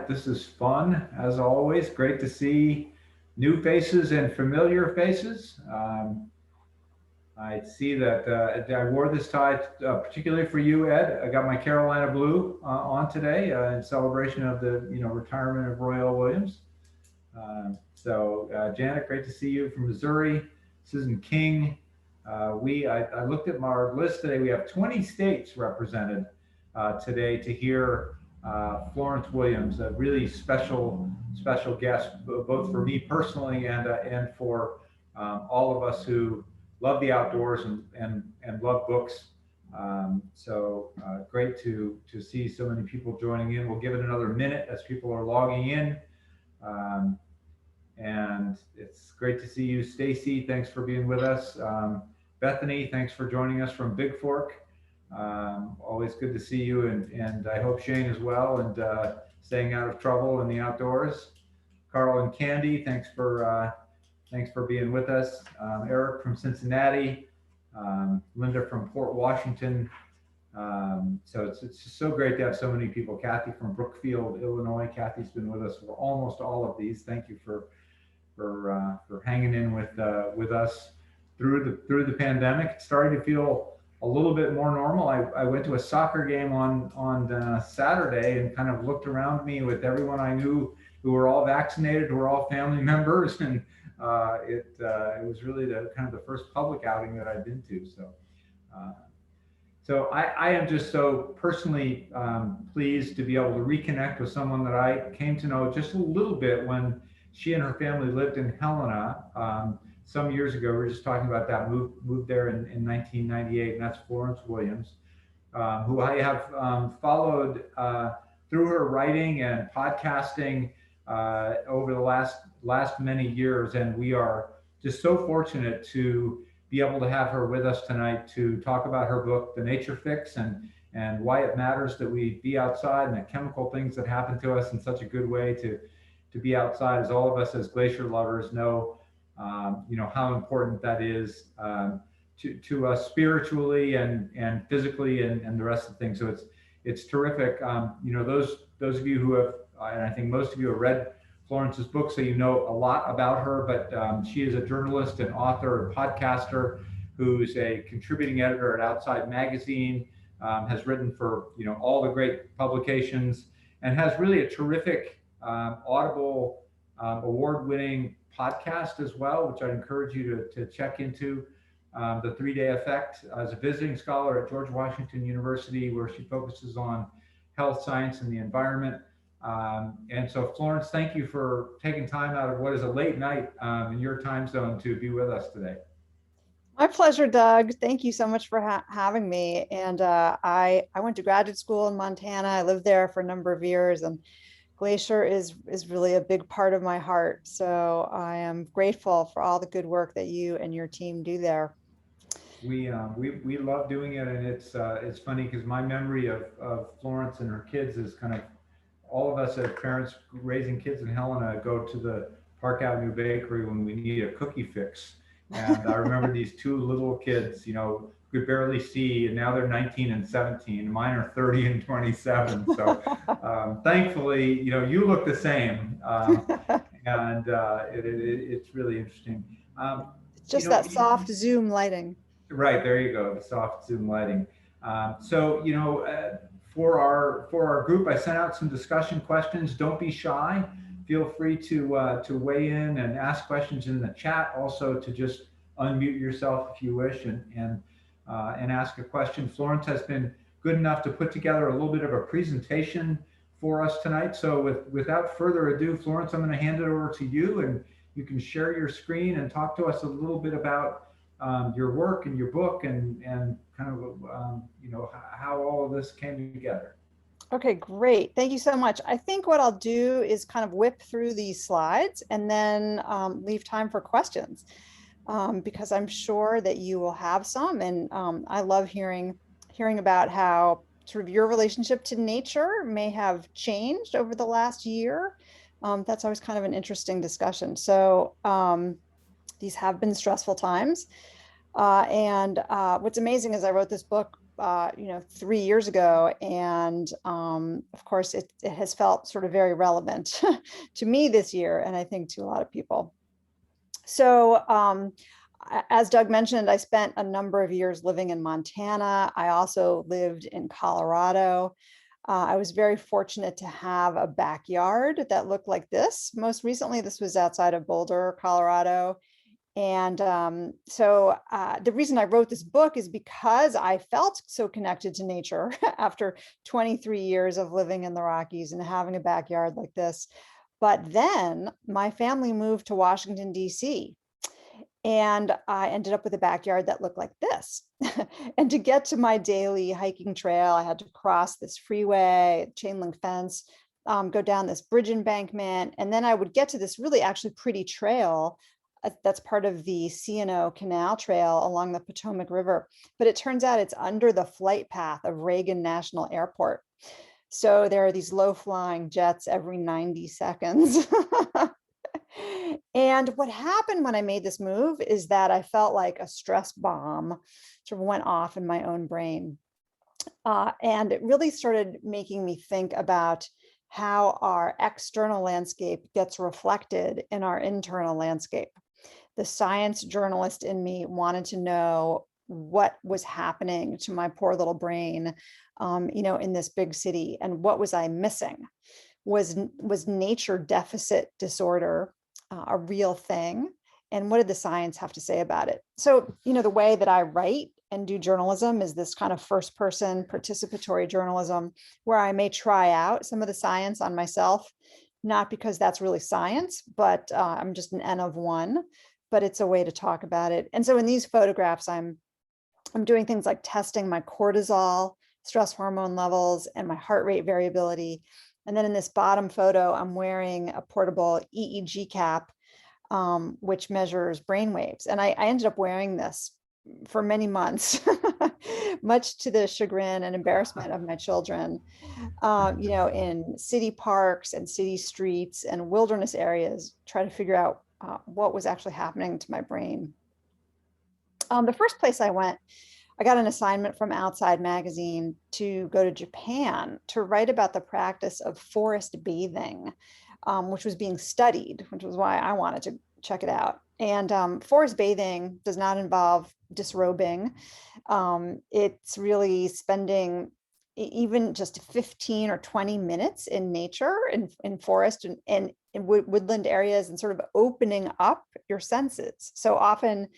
This is fun, as always. Great to see new faces and familiar faces. I see that I wore this tie particularly for you, Ed. I got my Carolina blue on today in celebration of the retirement of Royal Williams. Janet, great to see you from Missouri. Susan King. I looked at our list today. We have 20 states represented today to hear Florence Williams, a really special guest, both for me personally and for all of us who love the outdoors and love books. Great to see so many people joining in. We'll give it another minute as people are logging in. And it's great to see you, Stacy. Thanks for being with us. Bethany, thanks for joining us from Big Fork. Always good to see you, and I hope Shane as well, and staying out of trouble in the outdoors. Carl and Candy, thanks for being with us. Eric from Cincinnati, Linda from Port Washington. It's just so great to have so many people. Kathy from Brookfield, Illinois. Kathy's been with us for almost all of these. Thank you for hanging in with us through the pandemic. It's starting to feel a little bit more normal. I went to a soccer game on Saturday and kind of looked around me with everyone I knew who were all vaccinated, who were all family members, and it was really the kind of the first public outing that I've been to. So I am just so personally pleased to be able to reconnect with someone that I came to know just a little bit when she and her family lived in Helena some years ago. We were just talking about that, moved there in 1998, and that's Florence Williams, who I have followed through her writing and podcasting over the last many years, and we are just so fortunate to be able to have her with us tonight to talk about her book, The Nature Fix, and why it matters that we be outside, and the chemical things that happen to us in such a good way to be outside, as all of us as glacier lovers know, how important that is to us spiritually and physically and the rest of the things. So it's terrific. Those of you who have, and I think most of you have read Florence's book, so you know a lot about her, but she is a journalist and author and podcaster who's a contributing editor at Outside Magazine, has written for all the great publications, and has really a terrific Audible award-winning podcast as well, which I'd encourage you to check into. The 3-Day Effect, as a visiting scholar at George Washington University, where she focuses on health science and the environment. And so, Florence, thank you for taking time out of what is a late night in your time zone to be with us today. My pleasure, Doug. Thank you so much for having me. And I went to graduate school in Montana. I lived there for a number of years, and Glacier is really a big part of my heart. So I am grateful for all the good work that you and your team do there. We love doing it, and it's funny because my memory of Florence and her kids is kind of, all of us as parents raising kids in Helena go to the Park Avenue Bakery when we need a cookie fix. And I remember these two little kids, could barely see, and now they're 19 and 17. Mine are 30 and 27. So thankfully, you look the same, and it's really interesting. It's just that soft Zoom lighting. Right, there you go, the soft Zoom lighting. For our group, I sent out some discussion questions. Don't be shy. Feel free to weigh in and ask questions in the chat. Also, to just unmute yourself if you wish and ask a question. Florence has been good enough to put together a little bit of a presentation for us tonight. So without further ado, Florence, I'm going to hand it over to you, and you can share your screen and talk to us a little bit about your work and your book and kind of how all of this came together. Okay, great. Thank you so much. I think what I'll do is kind of whip through these slides and then leave time for questions, because I'm sure that you will have some. And I love hearing about how sort of your relationship to nature may have changed over the last year. That's always kind of an interesting discussion. So these have been stressful times. And what's amazing is I wrote this book 3 years ago. And of course, it has felt sort of very relevant to me this year, and I think to a lot of people. So as Doug mentioned, I spent a number of years living in Montana. I also lived in Colorado. I was very fortunate to have a backyard that looked like this. Most recently, this was outside of Boulder, Colorado. And the reason I wrote this book is because I felt so connected to nature after 23 years of living in the Rockies and having a backyard like this. But then my family moved to Washington, D.C., and I ended up with a backyard that looked like this. And to get to my daily hiking trail, I had to cross this freeway, chain link fence, go down this bridge embankment, and then I would get to this really actually pretty trail that's part of the C&O Canal Trail along the Potomac River. But it turns out it's under the flight path of Reagan National Airport. So there are these low-flying jets every 90 seconds. And what happened when I made this move is that I felt like a stress bomb sort of went off in my own brain. And it really started making me think about how our external landscape gets reflected in our internal landscape. The science journalist in me wanted to know what was happening to my poor little brain, in this big city, and what was I missing? Was nature deficit disorder a real thing? And what did the science have to say about it? So, the way that I write and do journalism is this kind of first person participatory journalism where I may try out some of the science on myself, not because that's really science, but I'm just an N of one, but it's a way to talk about it. And so in these photographs, I'm doing things like testing my cortisol, stress hormone levels, and my heart rate variability. And then in this bottom photo, I'm wearing a portable EEG cap, which measures brain waves. And I ended up wearing this for many months, much to the chagrin and embarrassment of my children, in city parks and city streets and wilderness areas, try to figure out what was actually happening to my brain. The first place I went, I got an assignment from Outside Magazine to go to Japan to write about the practice of forest bathing, which was being studied, which was why I wanted to check it out. And forest bathing does not involve disrobing. It's really spending even just 15 or 20 minutes in nature, in forest and in woodland areas, and sort of opening up your senses. So often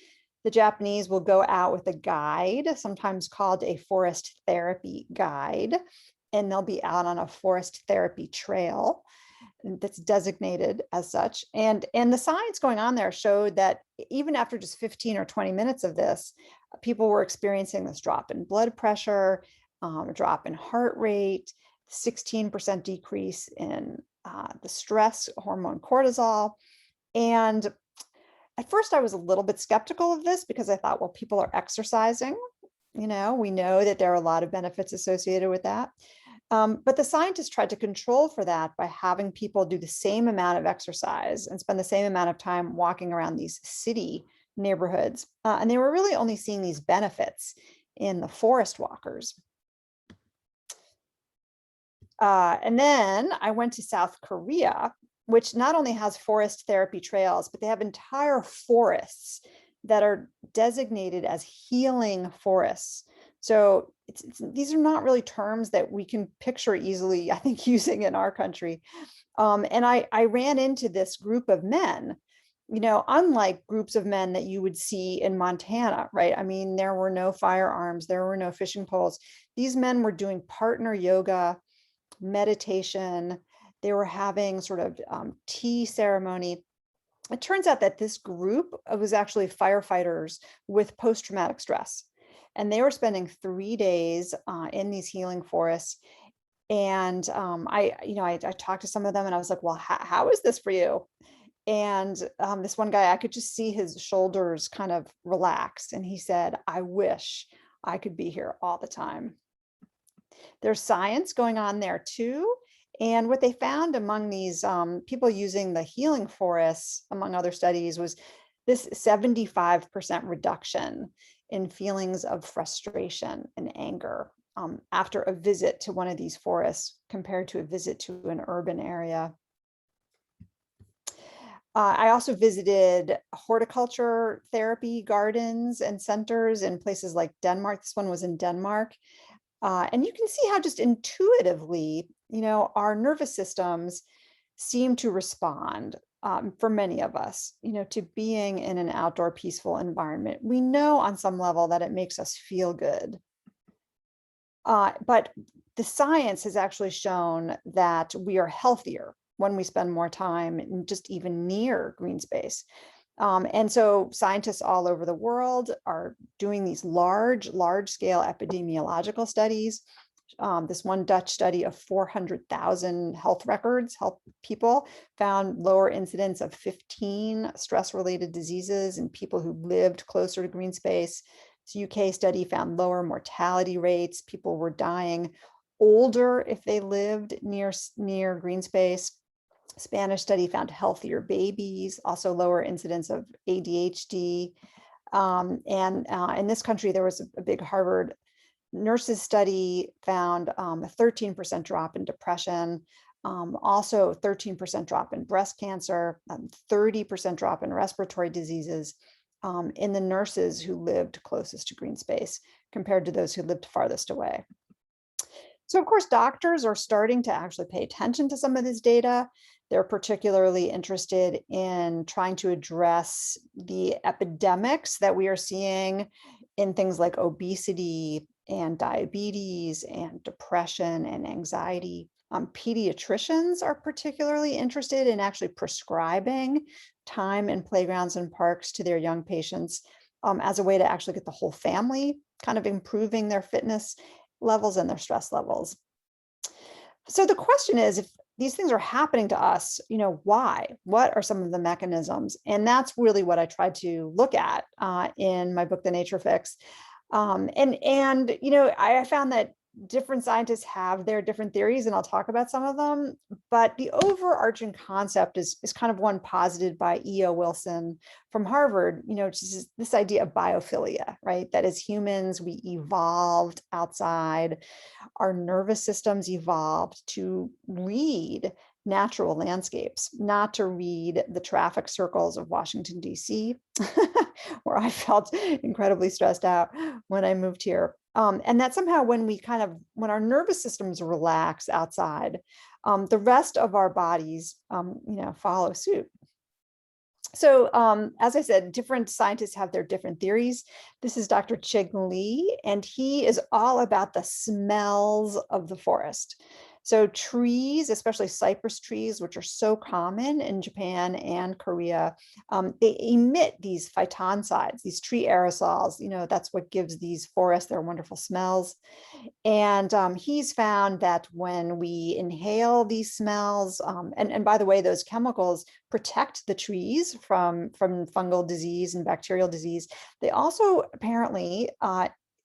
the Japanese will go out with a guide, sometimes called a forest therapy guide, and they'll be out on a forest therapy trail that's designated as such. And the science going on there showed that even after just 15 or 20 minutes of this, people were experiencing this drop in blood pressure, a drop in heart rate, 16% decrease in the stress hormone cortisol. And at first I was a little bit skeptical of this because I thought, well, people are exercising. We know that there are a lot of benefits associated with that. But the scientists tried to control for that by having people do the same amount of exercise and spend the same amount of time walking around these city neighborhoods. And they were really only seeing these benefits in the forest walkers. And then I went to South Korea, which not only has forest therapy trails, but they have entire forests that are designated as healing forests. So these are not really terms that we can picture easily, I think, using in our country. And I ran into this group of men, unlike groups of men that you would see in Montana, right? I mean, there were no firearms, there were no fishing poles. These men were doing partner yoga, meditation. They were having sort of tea ceremony. It turns out that this group was actually firefighters with post-traumatic stress. And they were spending 3 days in these healing forests. And I talked to some of them and I was like, well, how is this for you? And this one guy, I could just see his shoulders kind of relax. And he said, I wish I could be here all the time. There's science going on there too. And what they found among these people using the healing forests, among other studies, was this 75% reduction in feelings of frustration and anger after a visit to one of these forests compared to a visit to an urban area. I also visited horticulture therapy gardens and centers in places like Denmark. This one was in Denmark. And you can see how just intuitively, our nervous systems seem to respond for many of us, to being in an outdoor peaceful environment. We know on some level that it makes us feel good. But the science has actually shown that we are healthier when we spend more time just even near green space. And so scientists all over the world are doing these large scale epidemiological studies. This one Dutch study of 400,000 health people found lower incidence of 15 stress-related diseases in people who lived closer to green space. This UK study found lower mortality rates. People were dying older if they lived near green space. Spanish study found healthier babies, also lower incidence of ADHD. In this country, there was a big Harvard nurses study found a 13% drop in depression, also 13% drop in breast cancer, 30% drop in respiratory diseases in the nurses who lived closest to green space compared to those who lived farthest away. So of course, doctors are starting to actually pay attention to some of this data. They're particularly interested in trying to address the epidemics that we are seeing in things like obesity and diabetes and depression and anxiety. Pediatricians are particularly interested in actually prescribing time in playgrounds and parks to their young patients as a way to actually get the whole family kind of improving their fitness levels and their stress levels. So the question is, if these things are happening to us, why? What are some of the mechanisms? And that's really what I tried to look at in my book, The Nature Fix. I found that different scientists have their different theories, and I'll talk about some of them, but the overarching concept is kind of one posited by E.O. Wilson from Harvard, which is this idea of biophilia, right? That as humans, we evolved outside, our nervous systems evolved to read natural landscapes, not to read the traffic circles of Washington, D.C., where I felt incredibly stressed out when I moved here. And that somehow when our nervous systems relax outside, the rest of our bodies, follow suit. So as I said, different scientists have their different theories. This is Dr. Ching Lee, and he is all about the smells of the forest. So trees, especially cypress trees, which are so common in Japan and Korea, they emit these phytoncides, these tree aerosols. That's what gives these forests their wonderful smells. And he's found that when we inhale these smells, and by the way, those chemicals protect the trees from fungal disease and bacterial disease. They also apparently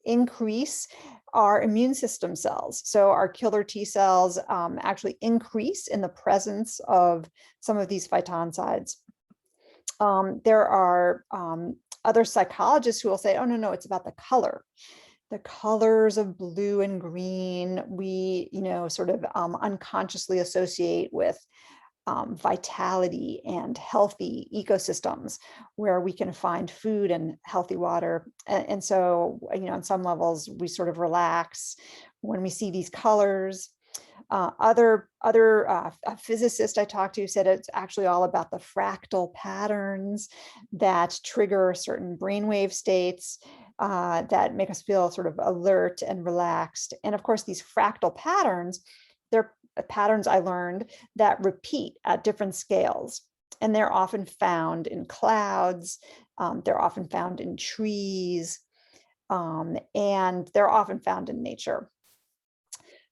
increase our immune system cells. So our killer T cells actually increase in the presence of some of these phytoncides. There are other psychologists who will say, oh, no, it's about the color. The colors of blue and green, we, sort of unconsciously associate with vitality and healthy ecosystems where we can find food and healthy water. And so, on some levels, we sort of relax when we see these colors. Other physicists I talked to said it's actually all about the fractal patterns that trigger certain brainwave states that make us feel sort of alert and relaxed. And of course, these fractal patterns, they're patterns I learned that repeat at different scales. And they're often found in clouds, they're often found in trees, and they're often found in nature.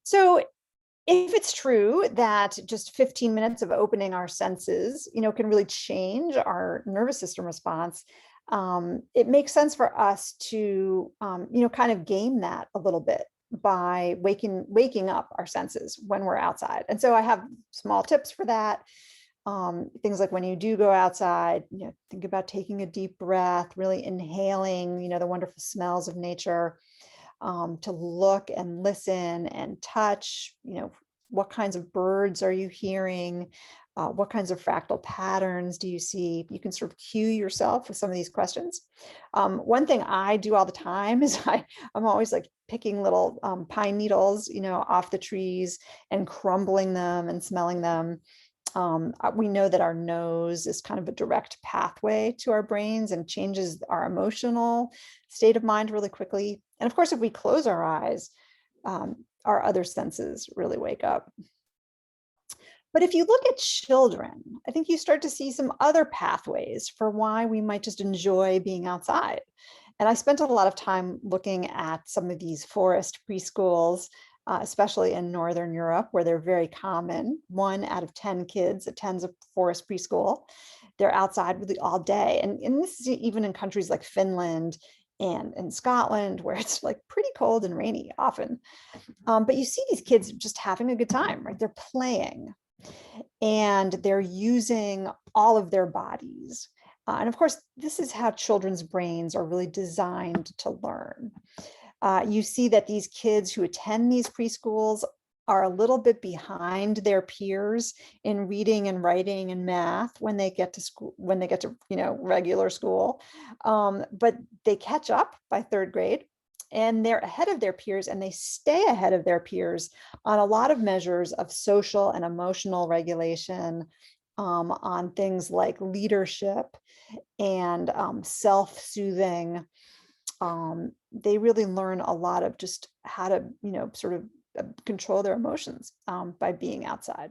So if it's true that just 15 minutes of opening our senses, can really change our nervous system response, it makes sense for us to, kind of game that a little bit by waking up our senses when we're outside. And so I have small tips for that. Things like when you do go outside, think about taking a deep breath, really inhaling, the wonderful smells of nature, to look and listen and touch, what kinds of birds are you hearing? What kinds of fractal patterns do you see? You can sort of cue yourself with some of these questions. One thing I do all the time is I'm always like picking little pine needles, off the trees and crumbling them and smelling them. We know that our nose is kind of a direct pathway to our brains and changes our emotional state of mind really quickly. And of course, if we close our eyes, our other senses really wake up. But if you look at children, I think you start to see some other pathways for why we might just enjoy being outside. And I spent a lot of time looking at some of these forest preschools, especially in Northern Europe, where they're very common. 1 out of 10 kids attends a forest preschool. They're outside really all day. And this is even in countries like Finland and in Scotland, where it's like pretty cold and rainy often. But you see these kids just having a good time, right? They're playing and they're using all of their bodies. And of course, this is how children's brains are really designed to learn. You see that these kids who attend these preschools are a little bit behind their peers in reading and writing and math when they get to school, when they get to regular school, but they catch up by 3rd grade. And they're ahead of their peers, and they stay ahead of their peers on a lot of measures of social and emotional regulation, on things like leadership and self-soothing. They really learn a lot of just how to, sort of control their emotions by being outside.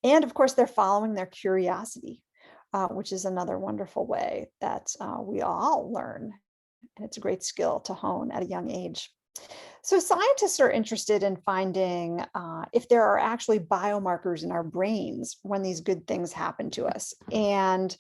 And of course, they're following their curiosity, which is another wonderful way that we all learn. And it's a great skill to hone at a young age. So scientists are interested in finding if there are actually biomarkers in our brains when these good things happen to us. And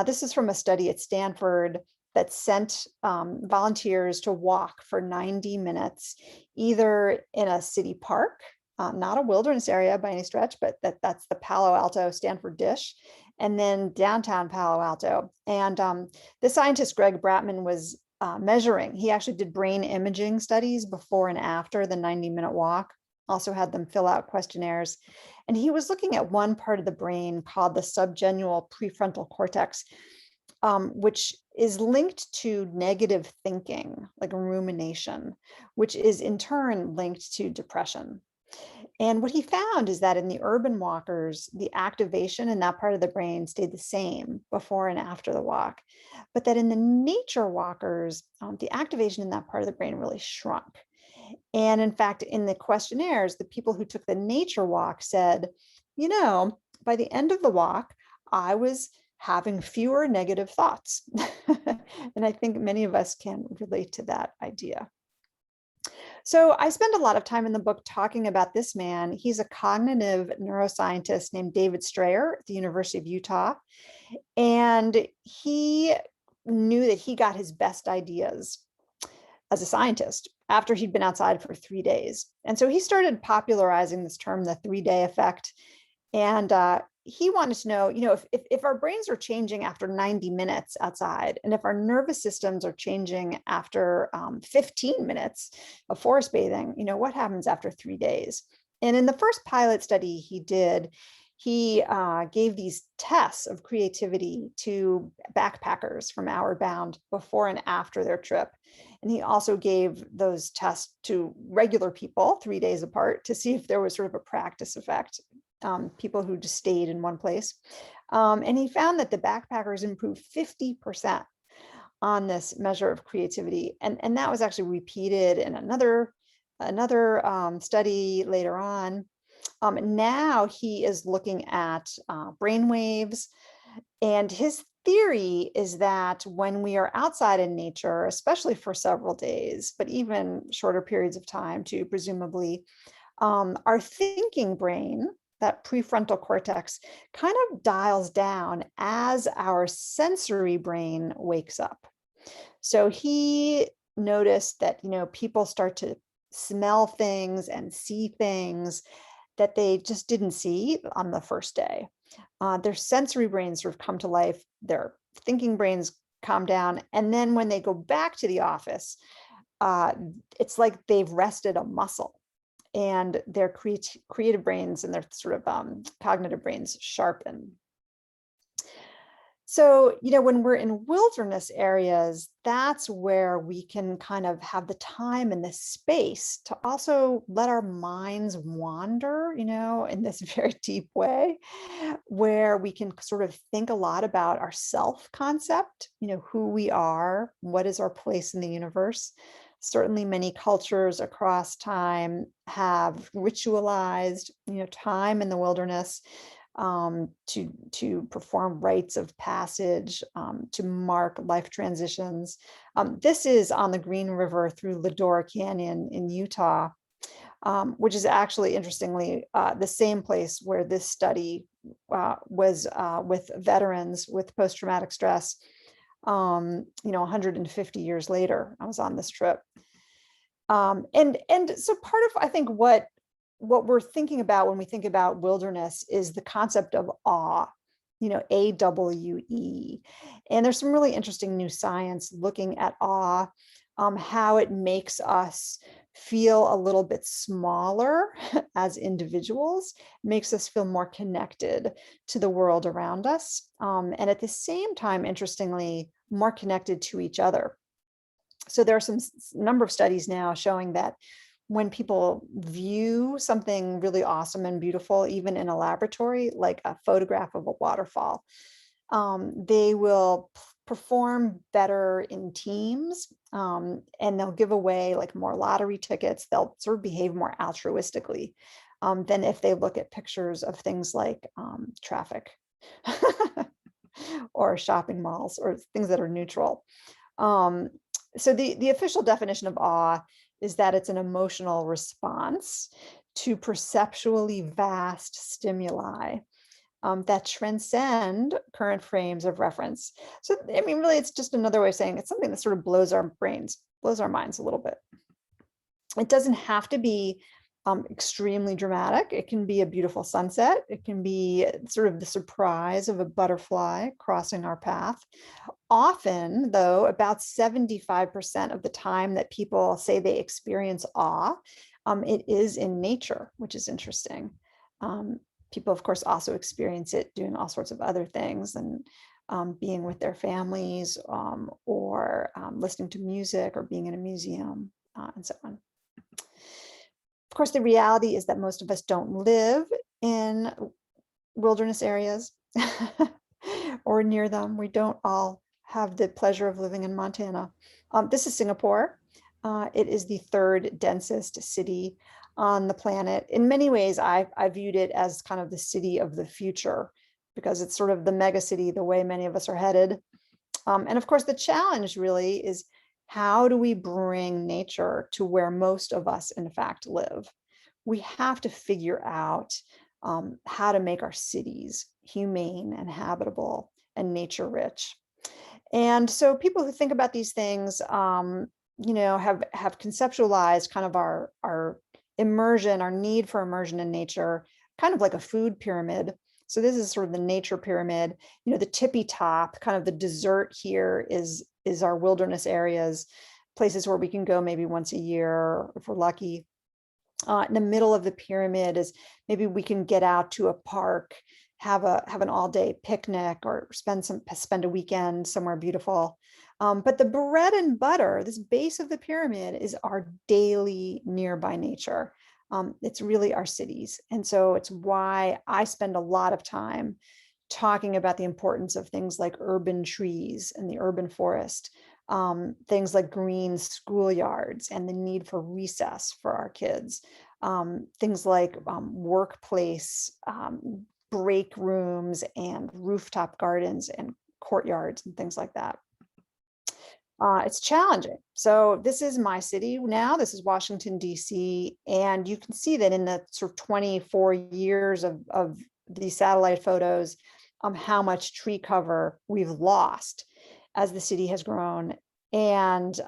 this is from a study at Stanford that sent volunteers to walk for 90 minutes, either in a city park, not a wilderness area by any stretch, but that's the Palo Alto Stanford dish, and then downtown Palo Alto. And the scientist Greg Bratman was measuring. He actually did brain imaging studies before and after the 90-minute walk, also had them fill out questionnaires. And he was looking at one part of the brain called the subgenual prefrontal cortex, which is linked to negative thinking, like rumination, which is in turn linked to depression. And what he found is that in the urban walkers, the activation in that part of the brain stayed the same before and after the walk, but that in the nature walkers, the activation in that part of the brain really shrunk. And in fact, in the questionnaires, the people who took the nature walk said, by the end of the walk, I was having fewer negative thoughts. And I think many of us can relate to that idea. So I spend a lot of time in the book talking about this man. He's a cognitive neuroscientist named David Strayer at the University of Utah. And he knew that he got his best ideas as a scientist after he'd been outside for 3 days. And so he started popularizing this term, the 3-day effect. And he wanted to know, if our brains are changing after 90 minutes outside, and if our nervous systems are changing after 15 minutes of forest bathing, what happens after 3 days? And in the first pilot study he did, he gave these tests of creativity to backpackers from Outward Bound before and after their trip. And he also gave those tests to regular people 3 days apart to see if there was sort of a practice effect. People who just stayed in one place. And he found that the backpackers improved 50% on this measure of creativity. And that was actually repeated in another study later on. Now he is looking at brain waves. And his theory is that when we are outside in nature, especially for several days, but even shorter periods of time too, presumably, our thinking brain, that prefrontal cortex, kind of dials down as our sensory brain wakes up. So he noticed that, people start to smell things and see things that they just didn't see on the first day. Their sensory brains sort of come to life, their thinking brains calm down, and then when they go back to the office, uh, it's like they've rested a muscle, and their creative brains and their sort of cognitive brains sharpen. So, when we're in wilderness areas, that's where we can kind of have the time and the space to also let our minds wander, in this very deep way, where we can sort of think a lot about our self concept, who we are, what is our place in the universe. Certainly, many cultures across time have ritualized, time in the wilderness, to perform rites of passage, to mark life transitions. This is on the Green River through Ladora Canyon in Utah, which is actually, interestingly, the same place where this study was with veterans with post-traumatic stress. 150 years later, I was on this trip. And so part of, I think, what we're thinking about when we think about wilderness is the concept of awe, AWE. And there's some really interesting new science looking at awe, how it makes us feel a little bit smaller as individuals, makes us feel more connected to the world around us. And at the same time, interestingly, more connected to each other. So there are some number of studies now showing that when people view something really awesome and beautiful, even in a laboratory, like a photograph of a waterfall, they will perform better in teams, and they'll give away like more lottery tickets. They'll sort of behave more altruistically than if they look at pictures of things like traffic or shopping malls or things that are neutral. So the official definition of awe is that it's an emotional response to perceptually vast stimuli that transcend current frames of reference. So, I mean, really, it's just another way of saying it's something that sort of blows our minds a little bit. It doesn't have to be extremely dramatic. It can be a beautiful sunset. It can be sort of the surprise of a butterfly crossing our path. Often, though, about 75% of the time that people say they experience awe, it is in nature, which is interesting. People, of course, also experience it doing all sorts of other things, and being with their families, or listening to music, or being in a museum, and so on. Of course, the reality is that most of us don't live in wilderness areas or near them. We don't all have the pleasure of living in Montana. This is Singapore. It is the third densest city on the planet. In many ways, I viewed it as kind of the city of the future, because it's sort of the mega city, the way many of us are headed. And of course, the challenge really is, how do we bring nature to where most of us, in fact, live? We have to figure out how to make our cities humane and habitable and nature rich. And so people who think about these things, have conceptualized kind of our immersion, our need for immersion in nature, kind of like a food pyramid. So this is sort of the nature pyramid. The tippy top, kind of the dessert here is our wilderness areas, places where we can go maybe once a year if we're lucky. In the middle of the pyramid is maybe we can get out to a park, have an all-day picnic, or spend a weekend somewhere beautiful. But the bread and butter, this base of the pyramid, is our daily nearby nature. It's really our cities. And so it's why I spend a lot of time talking about the importance of things like urban trees and the urban forest, things like green schoolyards and the need for recess for our kids, things like workplace break rooms and rooftop gardens and courtyards and things like that. It's challenging. So this is my city now. This is Washington, D.C. And you can see that in the sort of 24 years of these satellite photos, how much tree cover we've lost as the city has grown. And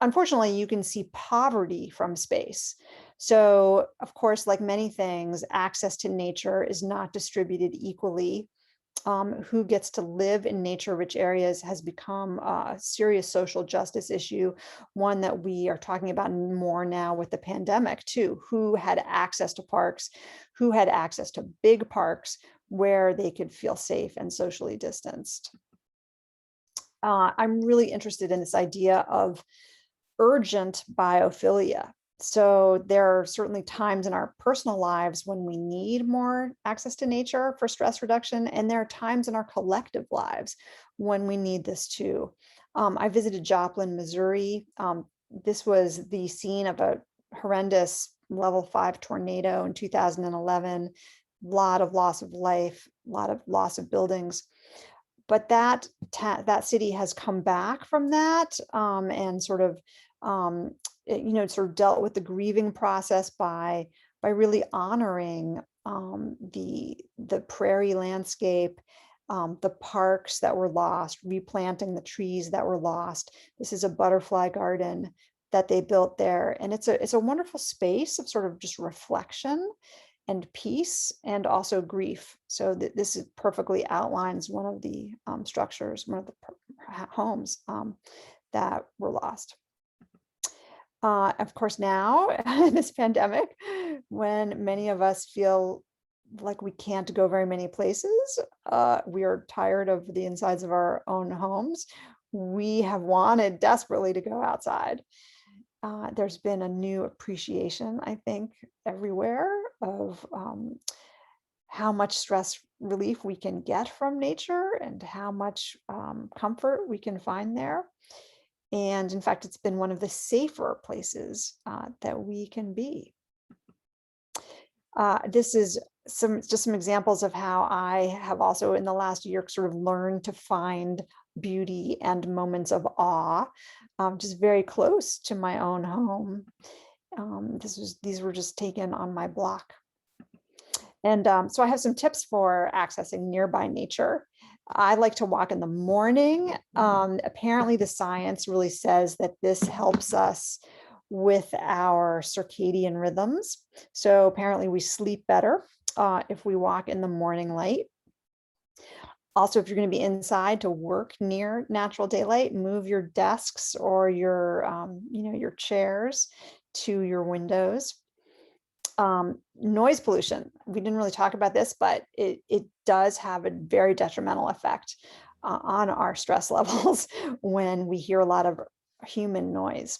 unfortunately, you can see poverty from space. So, of course, like many things, access to nature is not distributed equally. Who gets to live in nature-rich areas has become a serious social justice issue, one that we are talking about more now with the pandemic too. Who had access to parks, who had access to big parks where they could feel safe and socially distanced. I'm really interested in this idea of urgent biophilia. So there are certainly times in our personal lives when we need more access to nature for stress reduction, and there are times in our collective lives when we need this too. I visited Joplin, Missouri. This was the scene of a horrendous level 5 tornado in 2011. A lot of loss of life, a lot of loss of buildings. But that city has come back from that, and sort of sort of dealt with the grieving process by really honoring the prairie landscape, the parks that were lost, replanting the trees that were lost. This is a butterfly garden that they built there, and it's a wonderful space of sort of just reflection and peace and also grief. So this is perfectly outlines one of the structures, one of the homes that were lost. Of course, now in this pandemic, when many of us feel like we can't go very many places, we are tired of the insides of our own homes. We have wanted desperately to go outside. There's been a new appreciation, I think, everywhere of how much stress relief we can get from nature and how much comfort we can find there. And in fact, it's been one of the safer places that we can be. This is just some examples of how I have also in the last year sort of learned to find beauty and moments of awe, just very close to my own home. These were just taken on my block. And so I have some tips for accessing nearby nature. I like to walk in the morning. Apparently the science really says that this helps us with our circadian rhythms. So apparently we sleep better if we walk in the morning light. Also, if you're going to be inside to work near natural daylight, move your desks or your chairs to your windows. Noise pollution. We didn't really talk about this, but it does have a very detrimental effect on our stress levels when we hear a lot of human noise.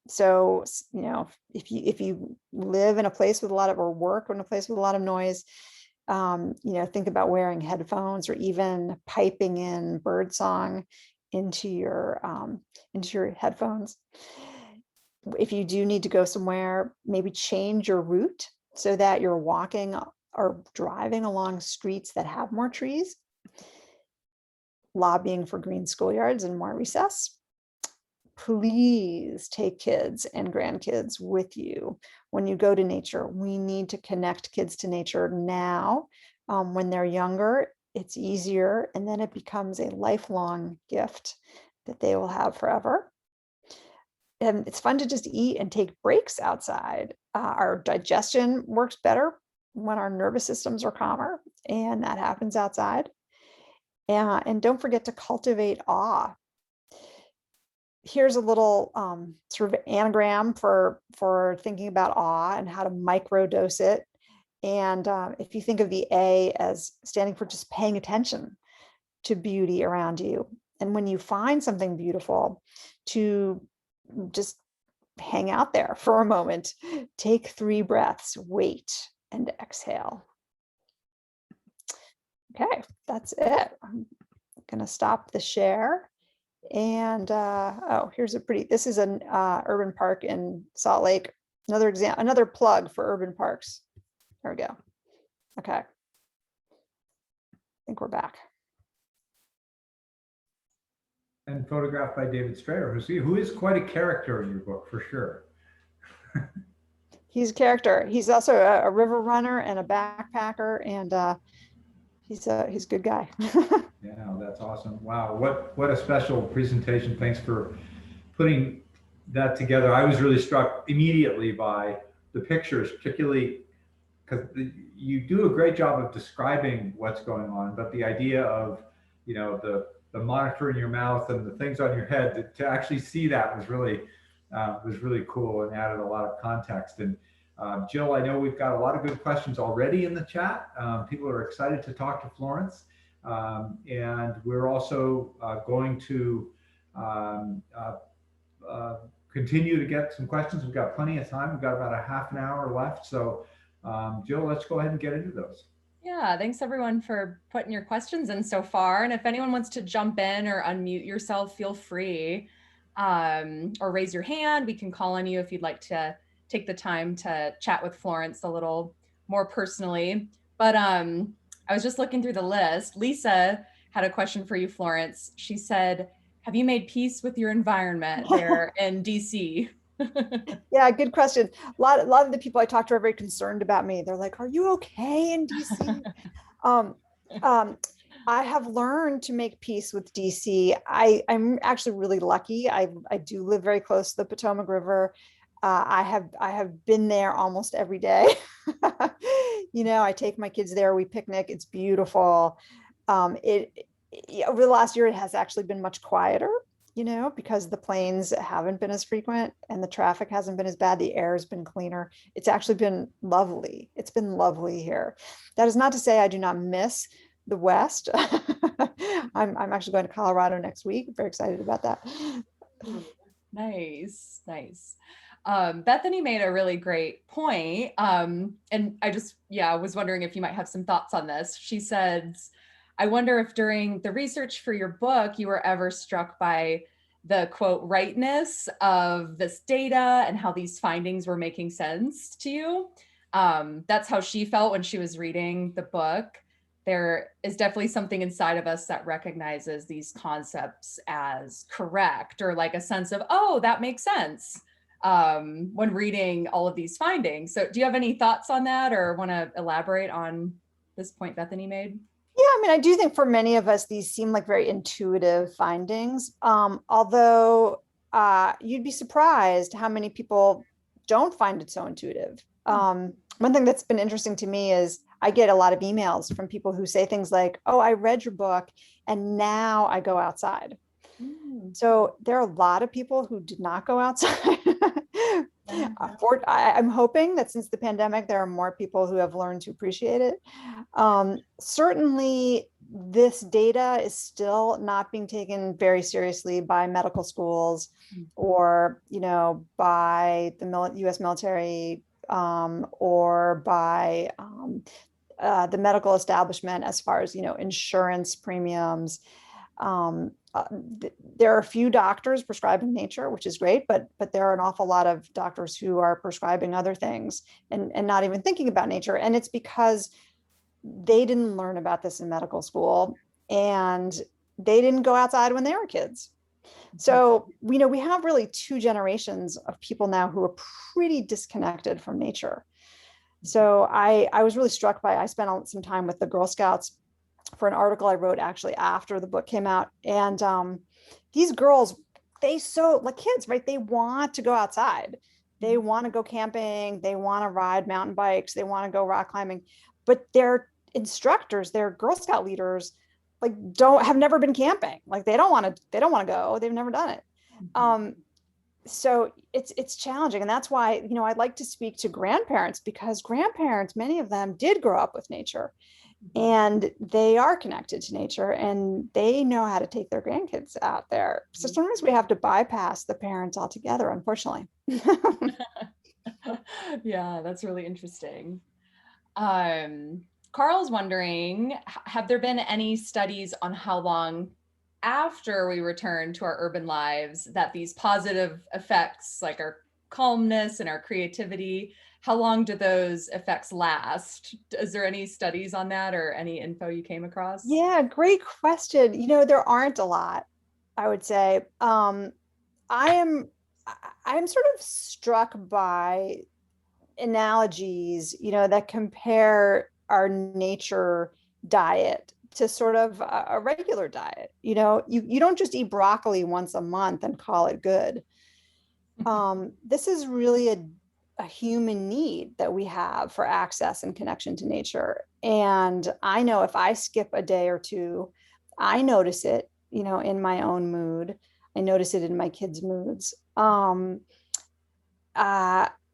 So, if you live in a place with a lot of, or work in a place with a lot of noise, think about wearing headphones or even piping in birdsong into your headphones. If you do need to go somewhere, maybe change your route so that you're walking or driving along streets that have more trees. Lobbying for green schoolyards and more recess. Please take kids and grandkids with you when you go to nature. We need to connect kids to nature now. When they're younger, it's easier, and then it becomes a lifelong gift that they will have forever. And it's fun to just eat and take breaks outside. Our digestion works better when our nervous systems are calmer, and that happens outside. And don't forget to cultivate awe. Here's a little sort of anagram for thinking about awe and how to microdose it. And if you think of the A as standing for just paying attention to beauty around you, and when you find something beautiful, to just hang out there for a moment, take 3 breaths, wait, and exhale. Okay, that's it. I'm gonna stop the share. And here's this is an urban park in Salt Lake. Another plug for urban parks. There we go. Okay. I think we're back. And photographed by David Strayer, who is quite a character in your book, for sure. He's a character. He's also a river runner and a backpacker, and he's a good guy. Yeah, that's awesome. Wow, what a special presentation. Thanks for putting that together. I was really struck immediately by the pictures, particularly because you do a great job of describing what's going on, but the idea of, the monitor in your mouth and the things on your head, to actually see that was really cool and added a lot of context. And Jill, I know we've got a lot of good questions already in the chat. People are excited to talk to Florence. And we're also going to continue to get some questions. We've got plenty of time. We've got about a half an hour left. So Jill, let's go ahead and get into those. Yeah, thanks everyone for putting your questions in so far. And if anyone wants to jump in or unmute yourself, feel free, or raise your hand. We can call on you if you'd like to take the time to chat with Florence a little more personally. But I was just looking through the list. Lisa had a question for you, Florence. She said, have you made peace with your environment there in DC? Yeah, good question. A lot of the people I talk to are very concerned about me. They're like, are you okay in DC? I have learned to make peace with DC. I'm actually really lucky. I do live very close to the Potomac River. I have been there almost every day. I take my kids there, we picnic, it's beautiful. Over the last year, it has actually been much quieter, because the planes haven't been as frequent and the traffic hasn't been as bad. The air has been cleaner. It's actually been lovely. It's been lovely here. That is not to say I do not miss the West. I'm actually going to Colorado next week. Very excited about that. Nice. Bethany made a really great point. And I just, was wondering if you might have some thoughts on this. She said, I wonder if during the research for your book, you were ever struck by the quote, rightness of this data and how these findings were making sense to you. That's how she felt when she was reading the book. There is definitely something inside of us that recognizes these concepts as correct, or like a sense of, oh, that makes sense, when reading all of these findings. So do you have any thoughts on that, or want to elaborate on this point Bethany made? Yeah, I do think for many of us, these seem like very intuitive findings. Although you'd be surprised how many people don't find it so intuitive. One thing that's been interesting to me is I get a lot of emails from people who say things like, oh, I read your book and now I go outside. So there are a lot of people who did not go outside. I'm hoping that since the pandemic, there are more people who have learned to appreciate it. Certainly, this data is still not being taken very seriously by medical schools or, by the U.S. military or by the medical establishment as far as, insurance premiums. There are a few doctors prescribing nature, which is great, but there are an awful lot of doctors who are prescribing other things and not even thinking about nature. And it's because they didn't learn about this in medical school and they didn't go outside when they were kids. So, we have really two generations of people now who are pretty disconnected from nature. So I was really struck by, I spent some time with the Girl Scouts for an article I wrote actually after the book came out. And these girls, like kids, right? They want to go outside. They want to go camping. They want to ride mountain bikes. They want to go rock climbing, but their instructors, their Girl Scout leaders, have never been camping. Like they don't want to go. They've never done it. So it's challenging. And that's why, I'd like to speak to grandparents, because grandparents, many of them did grow up with nature and they are connected to nature and they know how to take their grandkids out there. So sometimes we have to bypass the parents altogether, unfortunately. Yeah, that's really interesting. Carl's wondering, have there been any studies on how long after we return to our urban lives that these positive effects, like our calmness and our creativity, how long do those effects last? Is there any studies on that or any info you came across? Yeah, great question. There aren't a lot, I would say. I'm sort of struck by analogies, that compare our nature diet to sort of a regular diet. You don't just eat broccoli once a month and call it good. This is really a human need that we have for access and connection to nature. And I know if I skip a day or two, I notice it, in my own mood. I notice it in my kids' moods.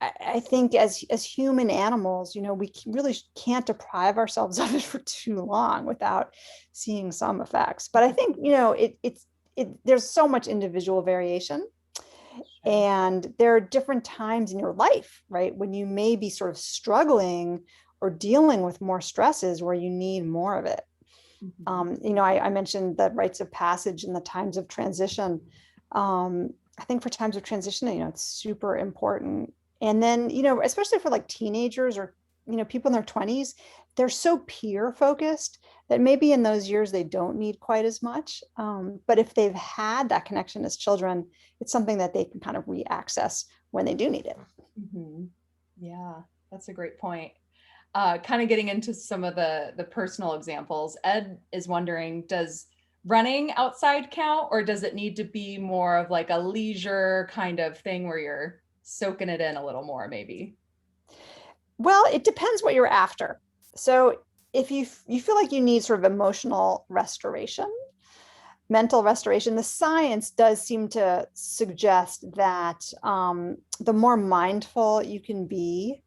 I think as human animals, we really can't deprive ourselves of it for too long without seeing some effects. But I think, there's so much individual variation. And there are different times in your life, right, when you may be sort of struggling or dealing with more stresses where you need more of it. I mentioned the rites of passage and the times of transition. I think for times of transition, it's super important. And then, especially for like teenagers or, people in their 20s, they're so peer focused that maybe in those years they don't need quite as much. But if they've had that connection as children, it's something that they can kind of re-access when they do need it. Mm-hmm. Yeah, that's a great point. Kind of getting into some of the personal examples, Ed is wondering, does running outside count, or does it need to be more of like a leisure kind of thing where you're soaking it in a little more maybe? Well, it depends what you're after. So if you feel like you need sort of emotional restoration, mental restoration, the science does seem to suggest that the more mindful you can be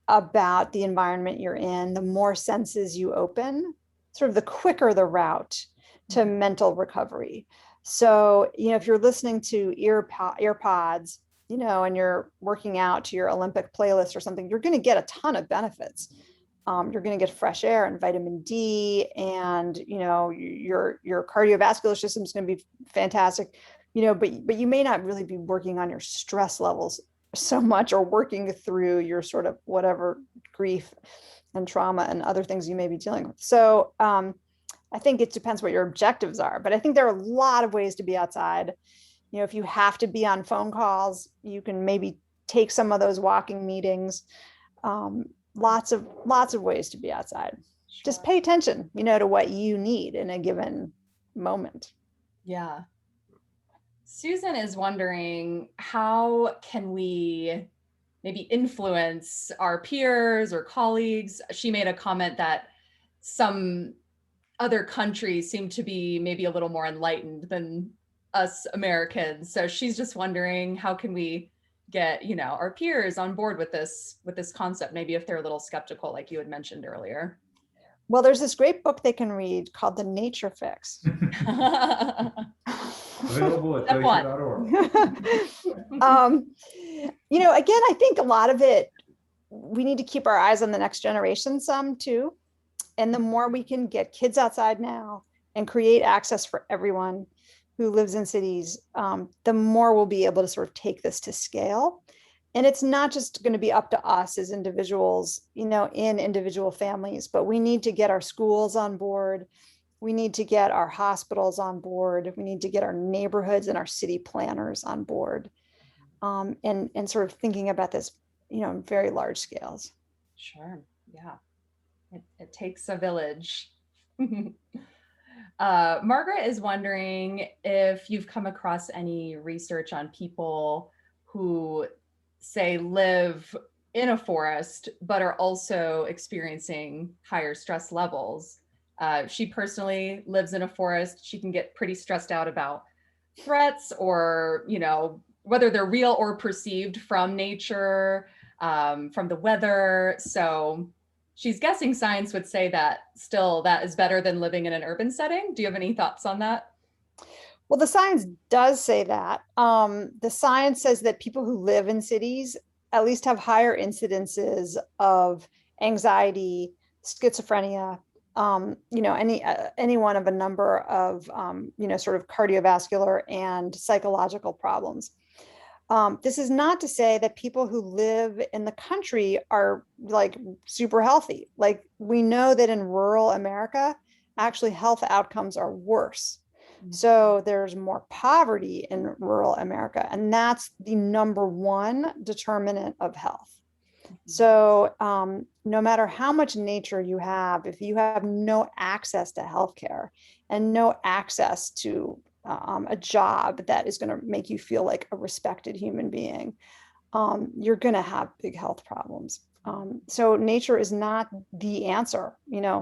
about the environment you're in, the more senses you open, sort of the quicker the route to mental recovery. So, if you're listening to earpods, and you're working out to your Olympic playlist or something, you're going to get a ton of benefits. You're going to get fresh air and vitamin D, and your cardiovascular system is going to be fantastic. But you may not really be working on your stress levels so much, or working through your sort of whatever grief and trauma and other things you may be dealing with. So I think it depends what your objectives are. But I think there are a lot of ways to be outside. If you have to be on phone calls, you can maybe take some of those walking meetings. Lots of ways to be outside. Sure. Just pay attention, to what you need in a given moment. Yeah. Susan is wondering, how can we maybe influence our peers or colleagues? She made a comment that some other countries seem to be maybe a little more enlightened than us Americans. So she's just wondering, how can we get, our peers on board with this concept, maybe if they're a little skeptical, like you had mentioned earlier. Well, there's this great book they can read called The Nature Fix. Available at glacier.org. Again, I think a lot of it, we need to keep our eyes on the next generation some too. And the more we can get kids outside now and create access for everyone who lives in cities, the more we'll be able to sort of take this to scale. And it's not just going to be up to us as individuals, in individual families, but we need to get our schools on board. We need to get our hospitals on board. We need to get our neighborhoods and our city planners on board, and sort of thinking about this, in very large scales. Sure. Yeah. It takes a village. Margaret is wondering if you've come across any research on people who say live in a forest, but are also experiencing higher stress levels. She personally lives in a forest. She can get pretty stressed out about threats, or, whether they're real or perceived from nature, from the weather. So she's guessing science would say that still that is better than living in an urban setting. Do you have any thoughts on that? Well, the science does say that. The science says that people who live in cities at least have higher incidences of anxiety, schizophrenia, any one of a number of, sort of cardiovascular and psychological problems. This is not to say that people who live in the country are like super healthy. Like, we know that in rural America, actually health outcomes are worse. So there's more poverty in rural America, and that's the number one determinant of health. So no matter how much nature you have, if you have no access to healthcare and no access to a job that is going to make you feel like a respected human being, you're going to have big health problems. So nature is not the answer,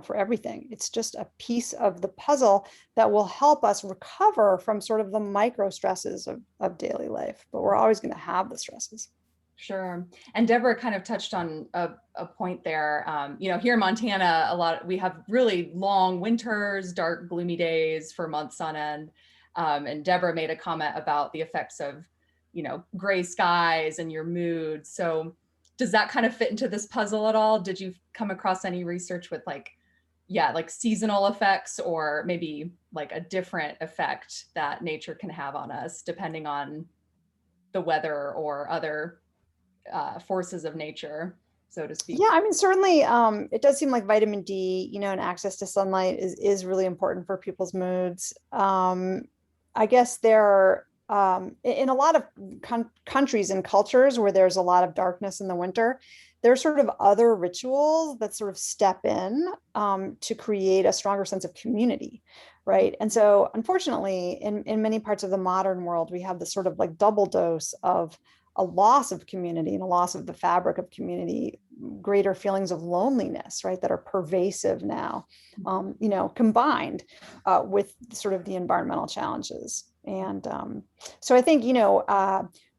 for everything. It's just a piece of the puzzle that will help us recover from sort of the micro stresses of daily life. But we're always going to have the stresses. Sure. And Deborah kind of touched on a point there. Here in Montana, we have really long winters, dark, gloomy days for months on end. And Deborah made a comment about the effects of, gray skies and your mood. So does that kind of fit into this puzzle at all? Did you come across any research with like seasonal effects, or maybe like a different effect that nature can have on us depending on the weather or other forces of nature, so to speak? Yeah, I mean, certainly it does seem like vitamin D, and access to sunlight is really important for people's moods. I guess there in a lot of countries and cultures where there's a lot of darkness in the winter, there's sort of other rituals that sort of step in to create a stronger sense of community, right? And so unfortunately, in many parts of the modern world, we have this sort of like double dose of a loss of community and a loss of the fabric of community, greater feelings of loneliness, right, that are pervasive now, combined with sort of the environmental challenges. And so I think,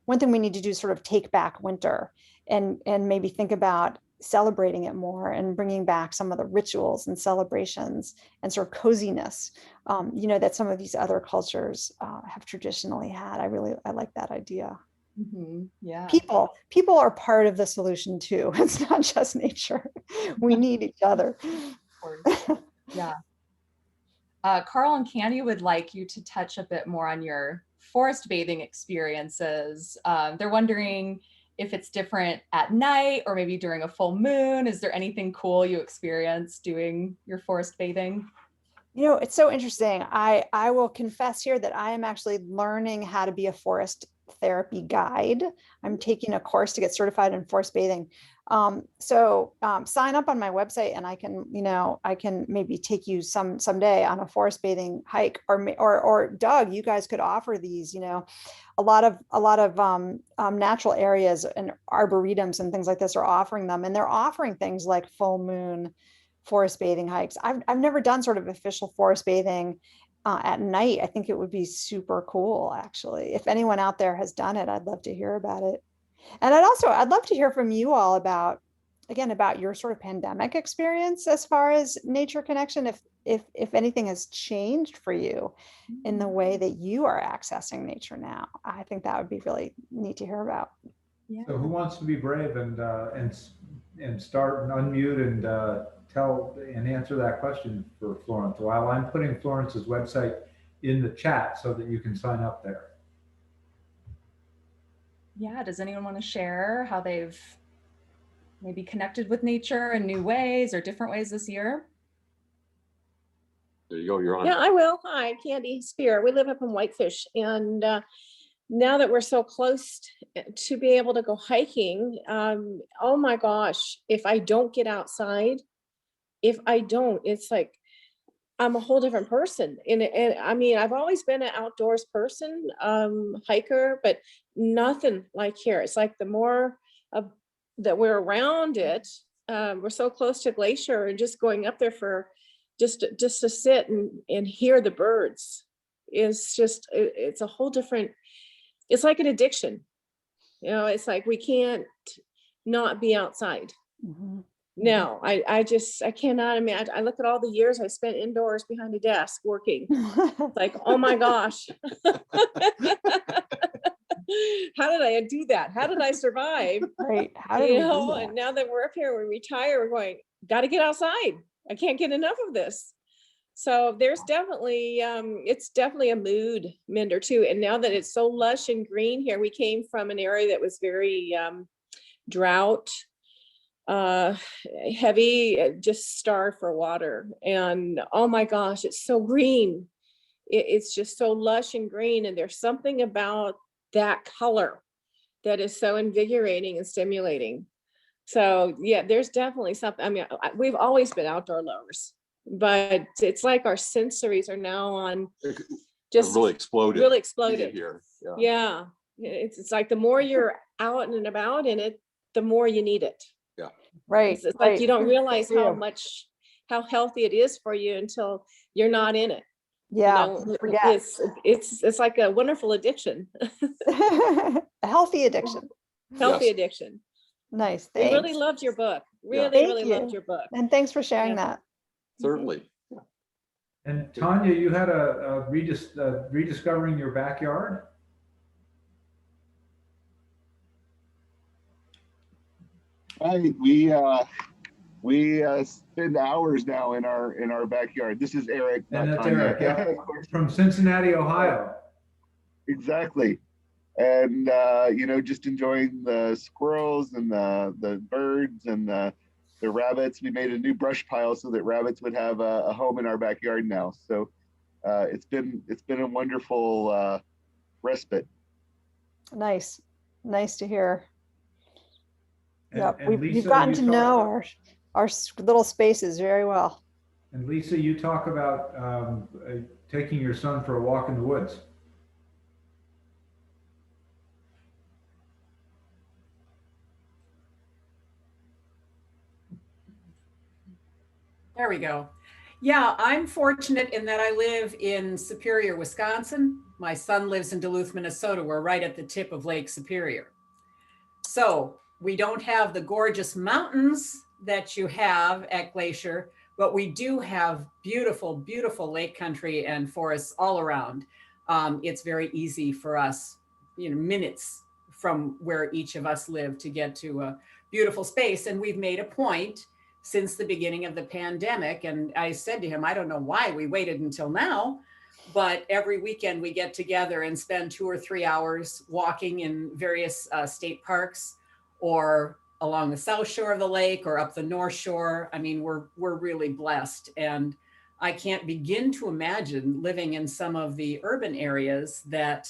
one thing we need to do is sort of take back winter and maybe think about celebrating it more and bringing back some of the rituals and celebrations and sort of coziness, that some of these other cultures have traditionally had. I like that idea. Mm-hmm. Yeah. People are part of the solution too. It's not just nature. We need each other. Of course. Yeah. Carl and Candy would like you to touch a bit more on your forest bathing experiences. They're wondering if it's different at night or maybe during a full moon. Is there anything cool you experience doing your forest bathing? It's so interesting. I will confess here that I am actually learning how to be a forest therapy guide. I'm taking a course to get certified in forest bathing. So sign up on my website and I can maybe take you someday on a forest bathing hike, or Doug, you guys could offer these, a lot of natural areas and arboretums and things like this are offering them, and they're offering things like full moon forest bathing hikes. I've never done sort of official forest bathing at night. I think it would be super cool, actually. If anyone out there has done it, I'd love to hear about it. And I'd love to hear from you all about your sort of pandemic experience as far as nature connection, if anything has changed for you in the way that you are accessing nature now. I think that would be really neat to hear about. Yeah. So who wants to be brave and start and unmute and tell and answer that question for Florence, while I'm putting Florence's website in the chat so that you can sign up there. Yeah, does anyone want to share how they've maybe connected with nature in new ways or different ways this year? There you go, you're on. Yeah, I will. Hi, Candy Spear. We live up in Whitefish, and now that we're so close to be able to go hiking, oh my gosh, if I don't get outside, it's like I'm a whole different person. And I mean, I've always been an outdoors person, hiker, but nothing like here. It's like the more that we're around it, we're so close to Glacier, and just going up there for just to sit and hear the birds is just, it's a whole different, it's like an addiction. It's like we can't not be outside. Mm-hmm. No, I cannot. I mean, I look at all the years I spent indoors behind a desk working. Like, oh my gosh. How did I do that? How did I survive? Right. How did we do that? And now that we're up here, we retire, we're going, got to get outside. I can't get enough of this. So there's definitely, it's definitely a mood mender too. And now that it's so lush and green here, we came from an area that was very drought heavy, just starved for water. And oh my gosh, it's so green. It's just so lush and green. And there's something about that color that is so invigorating and stimulating. So yeah, there's definitely something. I mean, we've always been outdoor lovers, but it's like our sensories are now on just really exploded really exploded here. Yeah. It's like the more you're out and about in it, the more you need it. Right. It's like you don't Right. realize how Yeah. how healthy it is for you until you're not in it. Yeah. You know, Forget. it's like a wonderful addiction, A healthy addiction. healthy Yes. addiction. Nice. We really Thanks. loved your book. Yeah. Really, Thank really loved you. your book. And thanks for sharing Yeah. that. Certainly. And Tanya, you had a rediscovering your backyard? Right. We spend hours now in our backyard. This is Eric. And not that's Tanya. Eric, yeah, Of course. from Cincinnati, Ohio. Exactly. And you know, just enjoying the squirrels and the birds and the rabbits. We made a new brush pile so that rabbits would have a home in our backyard now. So it's been a wonderful respite. Nice. Nice to hear. Yep. And We've Lisa, gotten you to talk- know our little spaces very well. And Lisa, you talk about taking your son for a walk in the woods. There we go. Yeah, I'm fortunate in that I live in Superior, Wisconsin. My son lives in Duluth, Minnesota. We're right at the tip of Lake Superior. So we don't have the gorgeous mountains that you have at Glacier, but we do have beautiful, beautiful lake country and forests all around. It's very easy for us, you know, minutes from where each of us live to get to a beautiful space. And we've made a point since the beginning of the pandemic. And I said to him, I don't know why we waited until now, but every weekend we get together and spend 2 or 3 hours walking in various state parks or along the south shore of the lake or up the north shore. I mean, we're really blessed. And I can't begin to imagine living in some of the urban areas that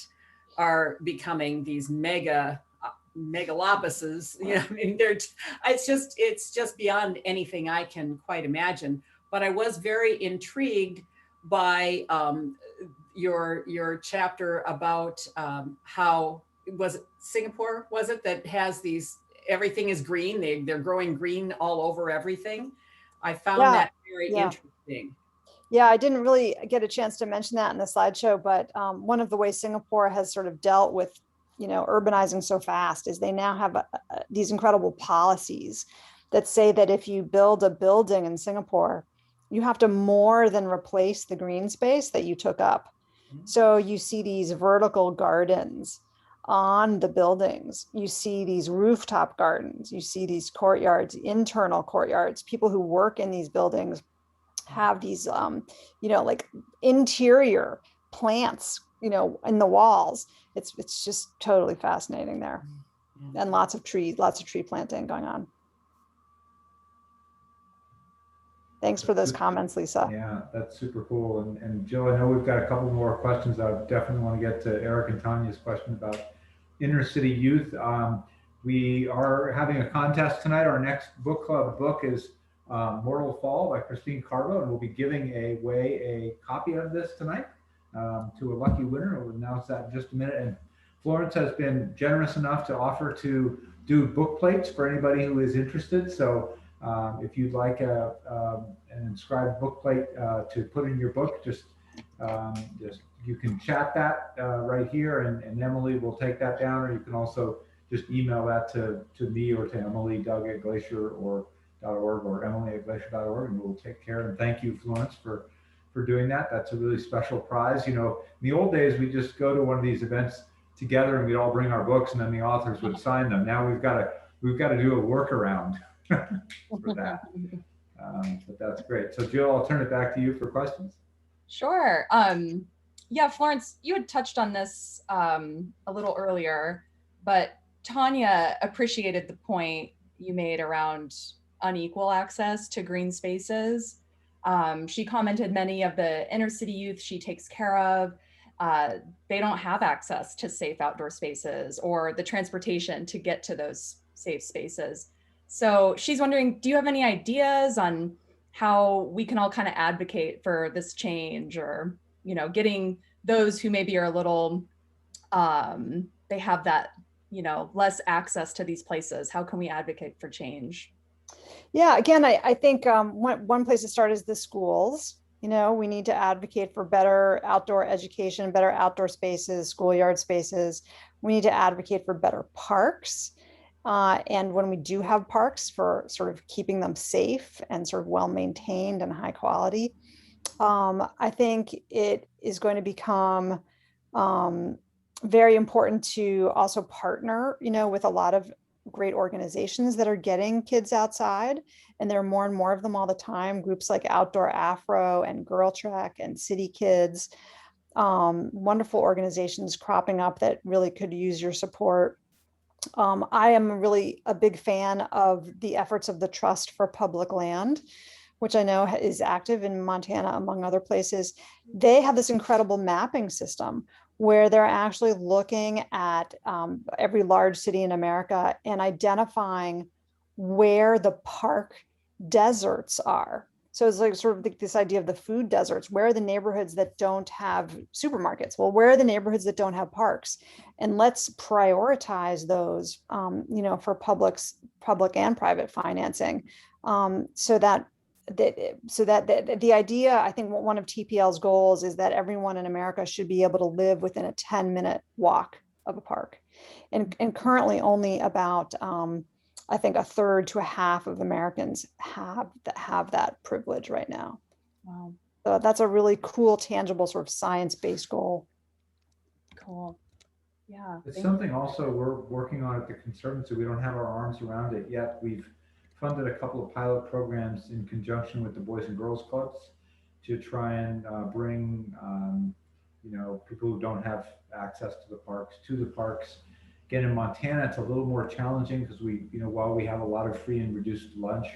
are becoming these megalopolises. You know, I mean, it's just beyond anything I can quite imagine. But I was very intrigued by your chapter about how was it Singapore, was it, that has these, everything is green, they're growing green all over everything. I found that very interesting. Yeah, I didn't really get a chance to mention that in the slideshow, but one of the ways Singapore has sort of dealt with, you know, urbanizing so fast is they now have these incredible policies that say that if you build a building in Singapore, you have to more than replace the green space that you took up. So you see these vertical gardens on the buildings, you see these rooftop gardens, you see these courtyards, internal courtyards. People who work in these buildings have these, you know, like interior plants, you know, in the walls. It's just totally fascinating there. And lots of tree planting going on. Thanks for those comments, Lisa. Yeah, that's super cool. And Jill, I know we've got a couple more questions. I definitely want to get to Eric and Tanya's question about inner city youth. We are having a contest tonight. Our next book club book is Mortal Fall by Christine Carbo, and we'll be giving away a copy of this tonight to a lucky winner. We'll announce that in just a minute. And Florence has been generous enough to offer to do book plates for anybody who is interested. So if you'd like an inscribed book plate to put in your book, just you can chat that right here, and Emily will take that down, or you can also just email that to me or to Emily, Doug at Glacier.org, or Emily at Glacier.org, and we'll take care. And thank you, Florence, for doing that. That's a really special prize. You know, in the old days, we just go to one of these events together and we'd all bring our books, and then the authors would sign them. Now we've got to do a workaround for that. But that's great. So Jill, I'll turn it back to you for questions. Sure. Yeah, Florence, you had touched on this a little earlier, but Tanya appreciated the point you made around unequal access to green spaces. She commented many of the inner city youth she takes care of, they don't have access to safe outdoor spaces or the transportation to get to those safe spaces. So she's wondering, do you have any ideas on how we can all kind of advocate for this change, or, you know, getting those who maybe are a little they have that, less access to these places? How can we advocate for change? Yeah, again, I think one place to start is the schools. We need to advocate for better outdoor education, better outdoor spaces, schoolyard spaces. We need to advocate for better parks. And when we do have parks, for sort of keeping them safe and sort of well maintained and high quality. I think it is going to become very important to also partner, with a lot of great organizations that are getting kids outside, and there are more and more of them all the time. Groups like Outdoor Afro and Girl Trek and City Kids, wonderful organizations cropping up that really could use your support. I am really a big fan of the efforts of the Trust for Public Land, which I know is active in Montana, among other places. They have this incredible mapping system where they're actually looking at every large city in America and identifying where the park deserts are. So it's like sort of like this idea of the food deserts. Where are the neighborhoods that don't have supermarkets? Well, where are the neighborhoods that don't have parks? And let's prioritize those, for public and private financing, so that the idea, I think one of TPL's goals is that everyone in America should be able to live within a 10-minute walk of a park. And currently only about, I think, a third to a half of Americans have that privilege right now. Wow. So that's a really cool, tangible sort of science-based goal. Cool. Yeah. It's something also we're working on at the Conservancy. We don't have our arms around it yet. We've funded a couple of pilot programs in conjunction with the Boys and Girls Clubs to try and bring, people who don't have access to the parks to the parks. Again, in Montana, it's a little more challenging because while we have a lot of free and reduced lunch,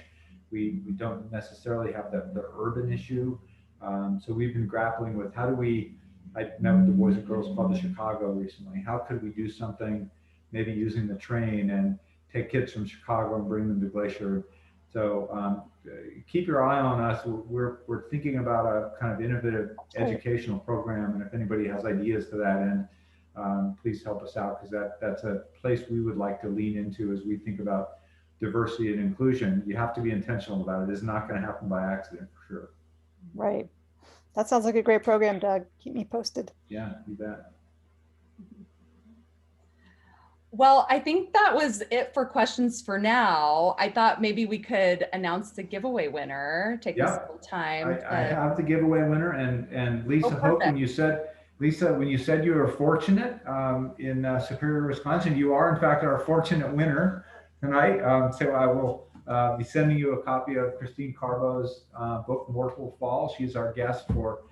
we don't necessarily have the urban issue. So we've been grappling with I met with the Boys and Girls Club of Chicago recently. How could we do something, maybe using the train and take kids from Chicago and bring them to Glacier? So keep your eye on us. We're thinking about a kind of innovative educational program, and if anybody has ideas to that end, please help us out, because that's a place we would like to lean into as we think about diversity and inclusion. You have to be intentional about it. It's not going to happen by accident, for sure. Right. That sounds like a great program, Doug. Keep me posted. Yeah, you bet. Well, I think that was it for questions for now. I thought maybe we could announce the giveaway winner. Take this little time. I have the giveaway winner, and Lisa, Hope, when you said you were fortunate in Superior, Wisconsin, you are in fact our fortunate winner tonight. So I will be sending you a copy of Christine Carbo's book, Mortal Fall. She's our guest for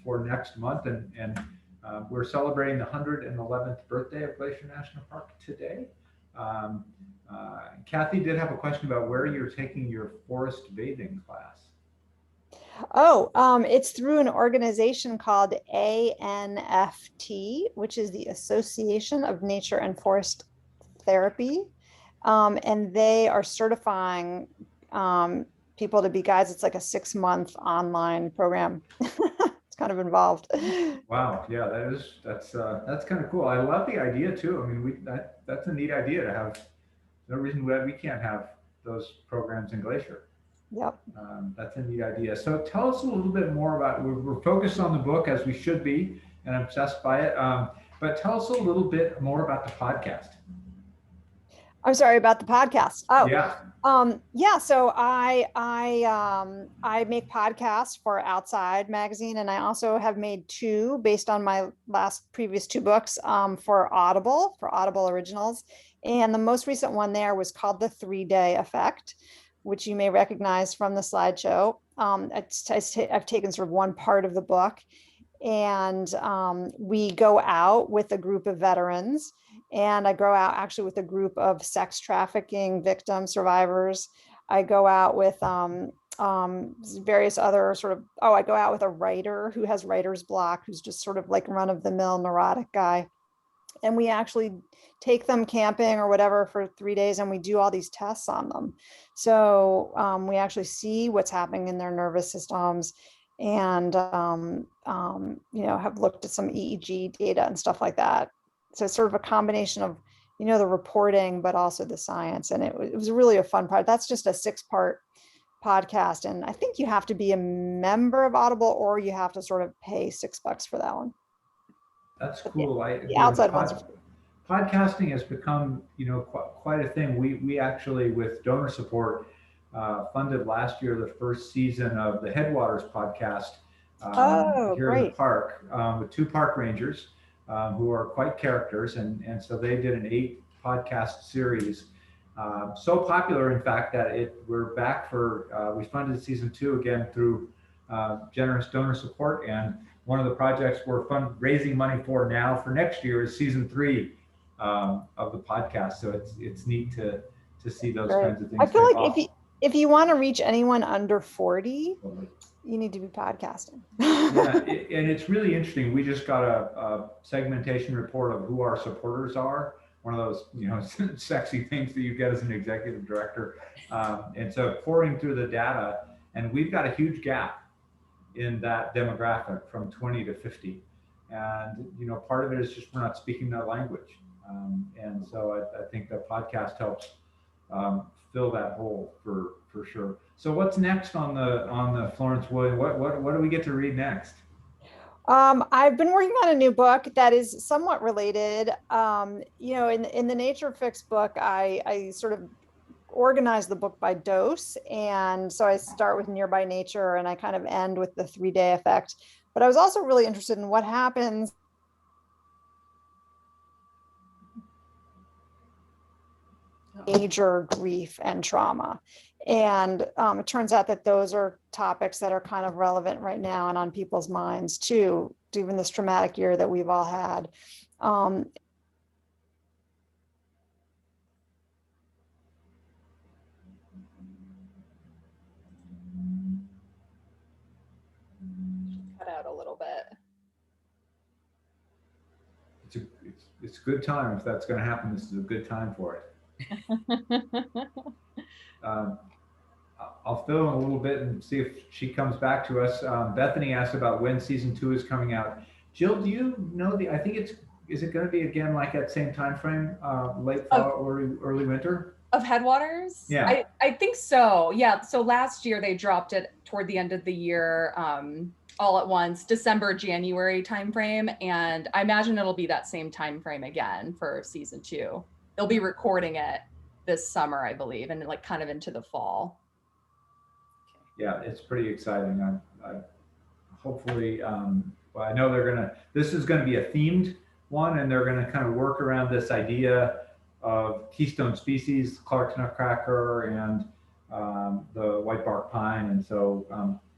next month, and we're celebrating the 111th birthday of Glacier National Park today. Kathy did have a question about where you're taking your forest bathing class. Oh, it's through an organization called ANFT, which is the Association of Nature and Forest Therapy. And they are certifying people to be guides. It's like a 6-month online program. It's kind of involved. Wow, yeah, that's kind of cool. I love the idea too. I mean, that's a neat idea to have. No reason why we can't have those programs in Glacier. Yep. That's a neat idea. So tell us a little bit more about. We're focused on the book, as we should be, and obsessed by it. But tell us a little bit more about the podcast. I'm sorry, about the podcast. Oh, yeah. Yeah. So I make podcasts for Outside Magazine, and I also have made 2 based on my previous 2 books for Audible Originals. And the most recent one there was called The 3-Day Effect, which you may recognize from the slideshow. I've taken sort of one part of the book, and we go out with a group of veterans. And I go out actually with a group of sex trafficking victim survivors. I go out with various other I go out with a writer who has writer's block, who's just sort of like run-of-the-mill neurotic guy. And we actually take them camping or whatever for 3 days, and we do all these tests on them. So we actually see what's happening in their nervous systems, and have looked at some EEG data and stuff like that. so it's sort of a combination of, you know, the reporting, but also the science. And it was really a fun part. That's just a 6-part podcast. And I think you have to be a member of Audible, or you have to sort of pay $6 for that one. That's cool. The outside ones are free. Podcasting has become, you know, quite a thing. We actually, with donor support, funded last year the first season of the Headwaters podcast here in the park with 2 park rangers who are quite characters, and so they did an 8-podcast series. So popular, in fact, that we're back for we funded season 2 again through generous donor support, and one of the projects we're fundraising money for now for next year is season 3 of the podcast. So it's neat to see those kinds of things. I feel like if you want to reach anyone under 40, you need to be podcasting. Yeah, and it's really interesting. We just got a segmentation report of who our supporters are. One of those, you know, sexy things that you get as an executive director. And so pouring through the data, and we've got a huge gap in that demographic from 20 to 50. And, you know, part of it is just we're not speaking that language. And so I think the podcast helps fill that hole for sure. So what's next on the Florence Williams? What do we get to read next? I've been working on a new book that is somewhat related. You know, in the Nature Fix book, I sort of organize the book by dose. And so I start with Nearby Nature and I kind of end with the 3-day effect. But I was also really interested in what happens major grief and trauma. And it turns out that those are topics that are kind of relevant right now and on people's minds too, even this traumatic year that we've all had. Cut out a little bit. It's a good time. If that's going to happen, this is a good time for it. I'll fill in a little bit and see if she comes back to us. Bethany asked about when season 2 is coming out. Jill, do you know I think is it going to be again like that same time frame, late fall, early winter? Of Headwaters? Yeah. I think so. Yeah. So last year they dropped it toward the end of the year, all at once, December, January timeframe. And I imagine it'll be that same time frame again for season 2. They'll be recording it this summer, I believe, and like kind of into the fall. Yeah, it's pretty exciting. I hopefully, well, I know this is gonna be a themed one, and they're gonna kind of work around this idea of keystone species, Clark's nutcracker and the white bark pine. And so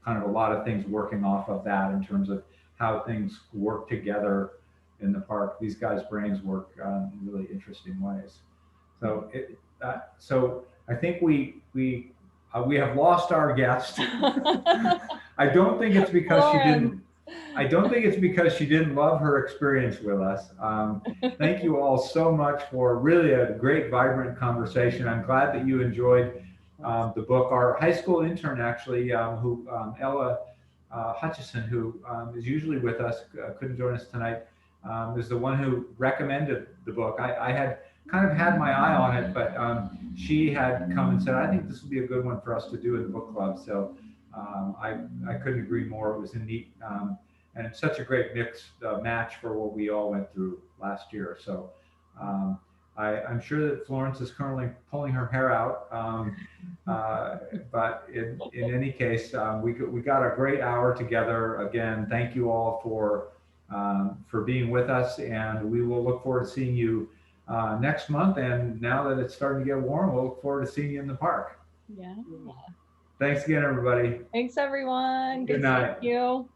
kind of a lot of things working off of that in terms of how things work together in the park. These guys' brains work in really interesting ways. So so I think we have lost our guest. I don't think it's because she didn't. I don't think it's because she didn't love her experience with us. Thank you all so much for really a great, vibrant conversation. I'm glad that you enjoyed the book. Our high school intern, actually, Ella Hutchison, who is usually with us, couldn't join us tonight, is the one who recommended the book. I had kind of had my eye on it, but she had come and said, I think this would be a good one for us to do in the book club. So I couldn't agree more. It was a neat, and it's such a great match for what we all went through last year. So I'm sure that Florence is currently pulling her hair out, but in any case, we got a great hour together. Again, thank you all for being with us, and we will look forward to seeing you next month. And now that it's starting to get warm, we'll look forward to seeing you in the park. Yeah. Thanks again, everybody. Thanks, everyone. Good night. Thank you.